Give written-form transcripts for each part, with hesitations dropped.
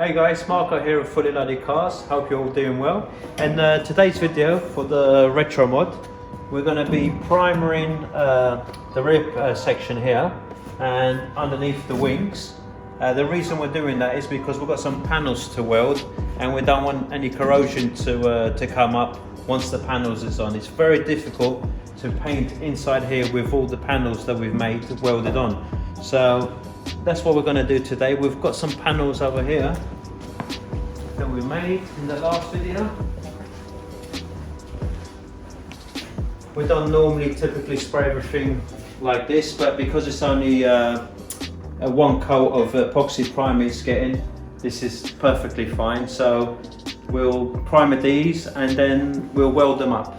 Hey guys, Marco here of Fully Loaded Cars. Hope you're all doing well. And today's video for the Retromod, we're going to be primering the rear section here and underneath the wings. The reason we're doing that is because we've got some panels to weld and we don't want any corrosion to come up once the panels is on. It's very difficult to paint inside here with all the panels that we've made welded on. So that's what we're going to do today. We've got some panels over here that we made in the last video. We don't normally typically spray everything like this, but because it's only a one coat of epoxy primer it's getting, this is perfectly fine. So we'll primer these and then we'll weld them up.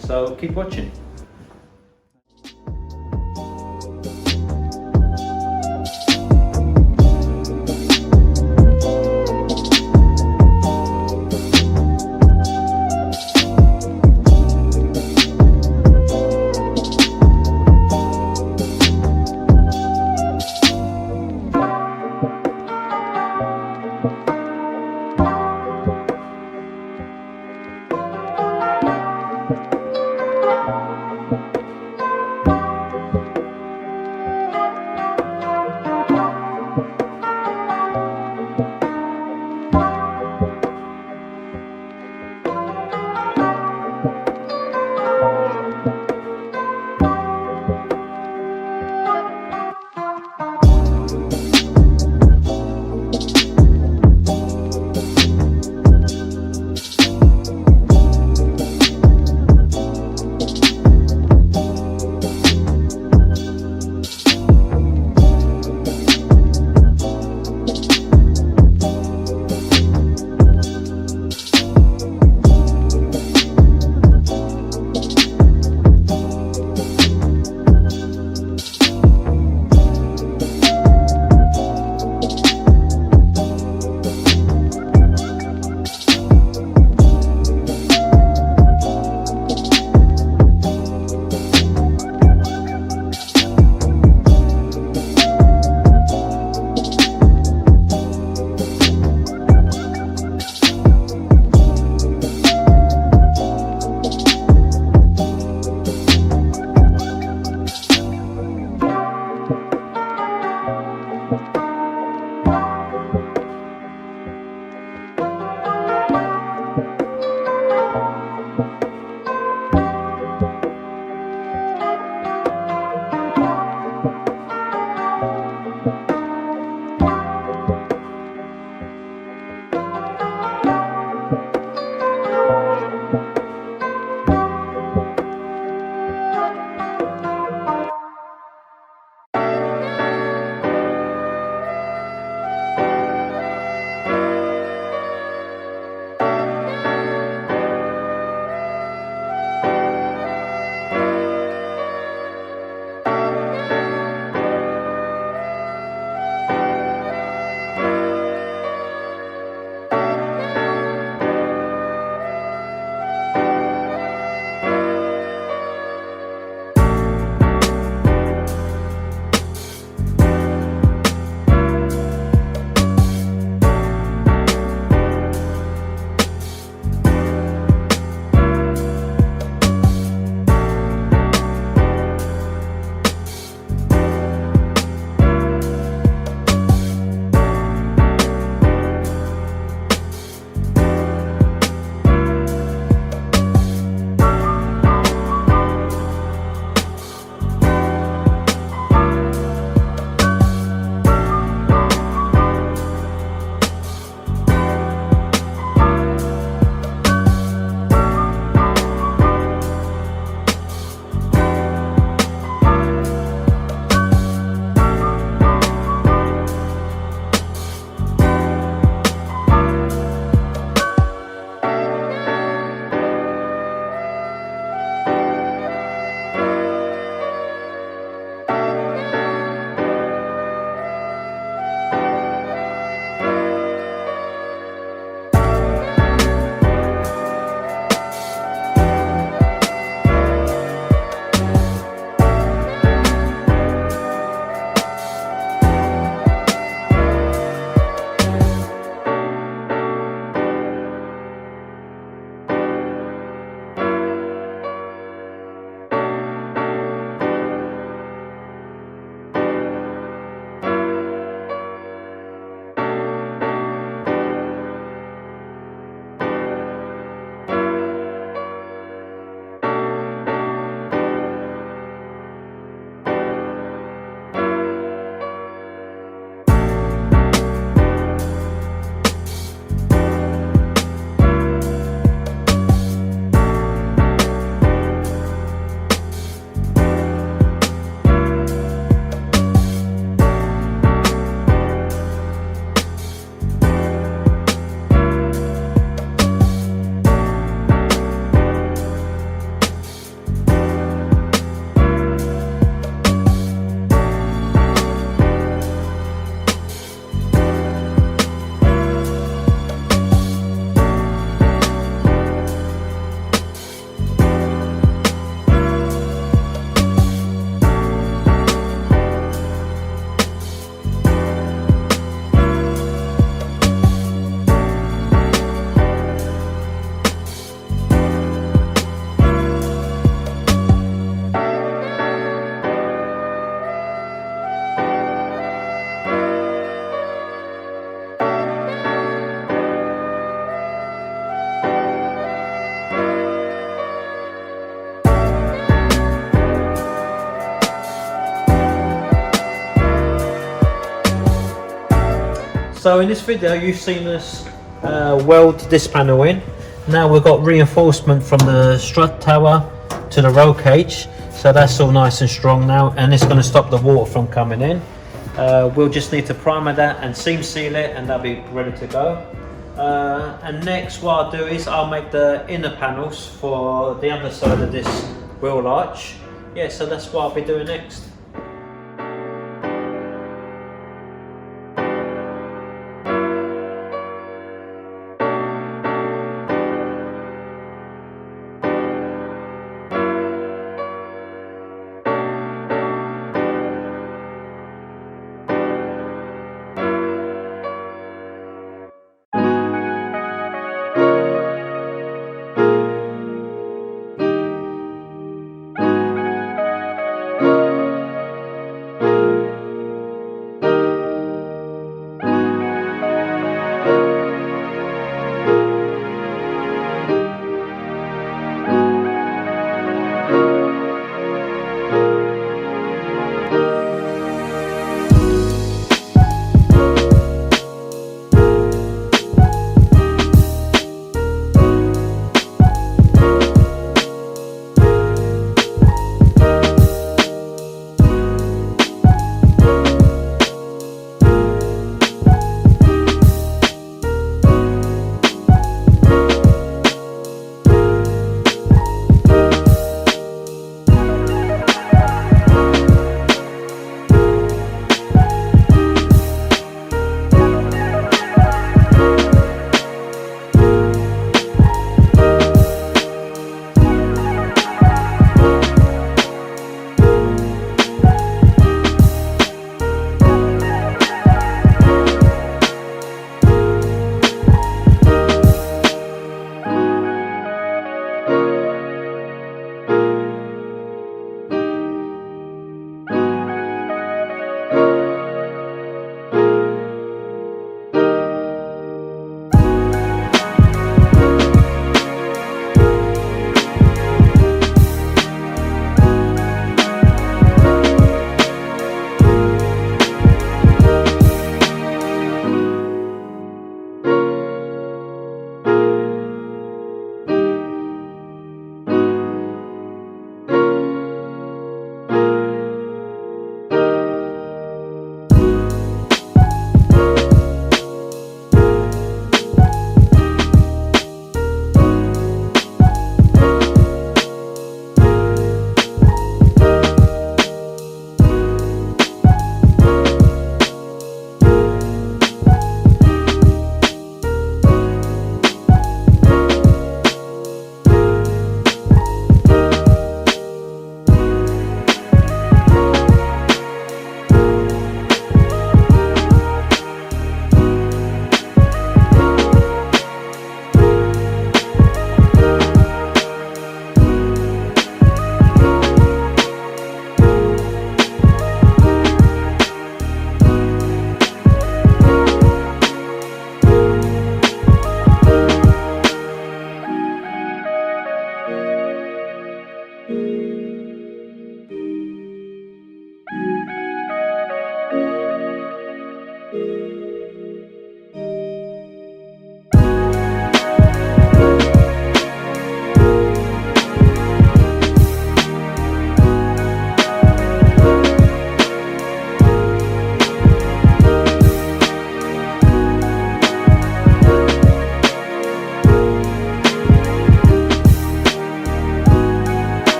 So keep watching. So in this video you've seen us weld this panel in. Now we've got reinforcement from the strut tower to the roll cage, so that's all nice and strong now, and it's going to stop the water from coming in. We'll just need to primer that and seam seal it, and that'll be ready to go. And next what I'll do is I'll make the inner panels for the underside of this wheel arch. Yeah, so that's what I'll be doing next.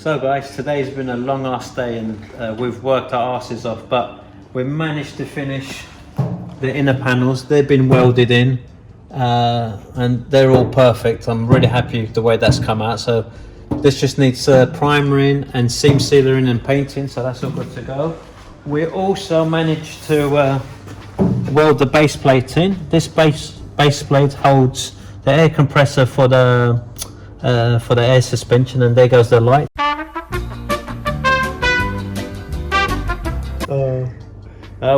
So guys, today's been a long ass day and we've worked our asses off, but we managed to finish the inner panels. They've been welded in and they're all perfect. I'm really happy with the way that's come out. So this just needs primering and seam sealing and painting, so that's all good to go. We also managed to weld the base plate in. This base plate holds the air compressor for the air suspension, and there goes the light.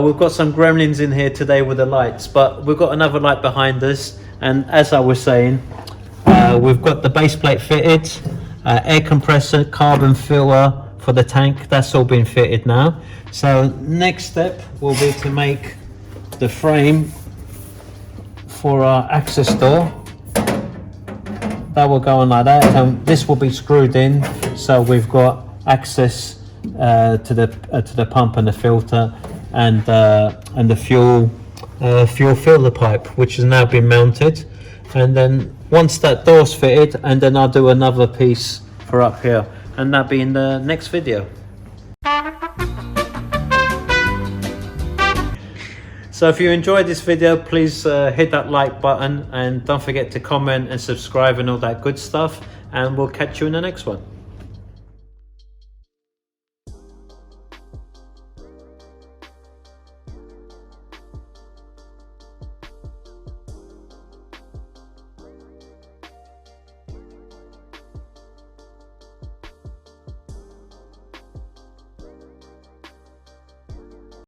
We've got some gremlins in here today with the lights, but we've got another light behind us, and as I was saying, we've got the base plate fitted, air compressor, carbon filter for the tank, that's all been fitted now. So next step will be to make the frame for our access door. That will go on like that, and this will be screwed in, so we've got access to the pump and the filter and the fuel filter pipe, which has now been mounted. And then once that door's fitted, and then I'll do another piece for up here, and that'll be in the next video. So if you enjoyed this video, please hit that like button, and don't forget to comment and subscribe and all that good stuff, and we'll catch you in the next one.